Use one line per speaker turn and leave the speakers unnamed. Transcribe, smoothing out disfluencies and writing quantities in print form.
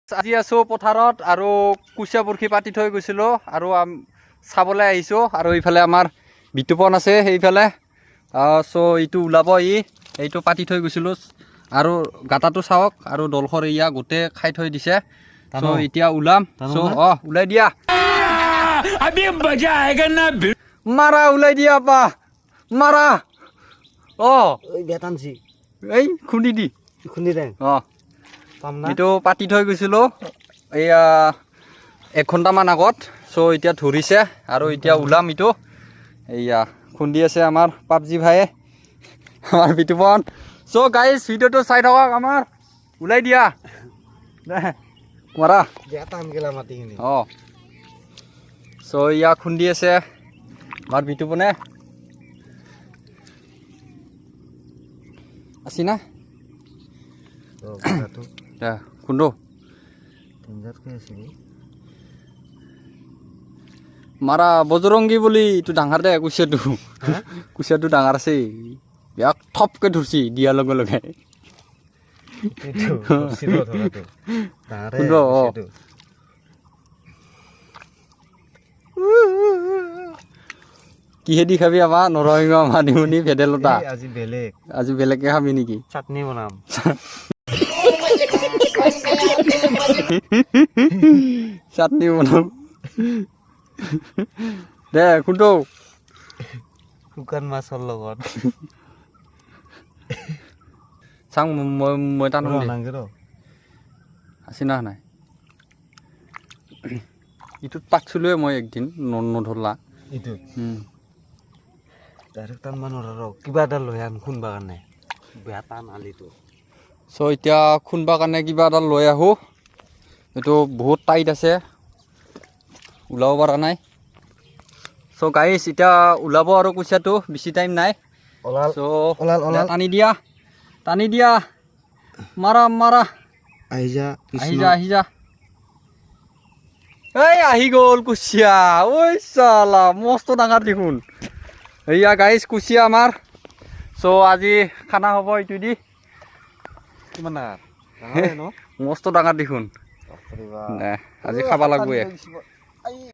আজি আছো পথাৰত আৰু কুচিয়া বৰশী পাতি থৈ গৈছিলোঁ আৰু চাবলৈ আহিছোঁ আৰু এইফালে আমাৰ বিতুপন আছে সেইফালে চ' এইটো ওলাব এইটো পাতি থৈ গৈছিলোঁ আৰু গাঁতাটো চাওক আৰু দলখৰ এয়া গোটেই খাই থৈ দিছে চ' এতিয়া ওলাম চ' ওলাই দিয়া মাৰা ওলাই দিয়া পা মাৰা এই খুন্দি দি
দে
এইটো পাতি থৈ গৈছিলোঁ এয়া 1 ঘণ্টামান আগত চ' এতিয়া ধৰিছে আৰু এতিয়া ওলাম এইটো এয়া খুন্দি আছে আমাৰ পাবজি ভাইয়ে আমাৰ বিতুপন চ' গাইজ ভিডিঅ'টো চাই থাকক আমাৰ ওলাই দিয়া মাৰা চ' ইয়াক খুন্দি আছে আমাৰ বিতুপনে আছি না খুন্দো মাৰা বজৰংগী বুলি এইটো ডাঙৰ দে কুচিয়াটো ডাঙৰ আছে ইয়াক থপকে ধৰছি দিয়াৰ লগে লগে কিহেদি খাবি আমাৰ নৰসিংহ মানিমুনি ভেদাইলতা আজি বেলেগকে খাবি নেকি
চাটনি বনাম
চাটনি বনাম দে কোনটো
শুকান মাছৰ লগত
চাং মই টানো আছে না নাই ইটোত পাকছিলোৱে মই একদিন নধৰলা
এইটো ডাইৰেক্ট টান মানুহ কিবা এটা লৈ আন খুন্দবা কাৰণে বেয়া টান আলিটো
চ' এতিয়া খুন্দবা কাৰণে কিবা এটা লৈ আহোঁ এইটো বহুত টাইট আছে ওলাব পৰা নাই চ' গাইছ এতিয়া ওলাব আৰু কুচিয়াটো বেছি টাইম নাই চ' টানি দিয়া মাৰা
আহি যা
এই আহি গ'ল কুচিয়া ঐ চালা মস্ত ডাঙৰ দেখোন এয়া গাইছ কুচিয়া আমাৰ চ' আজি খানা হ'ব এইটো দি
কিমান
মস্ত ডাঙৰ দেখোন আজি খাব লাগবয়ে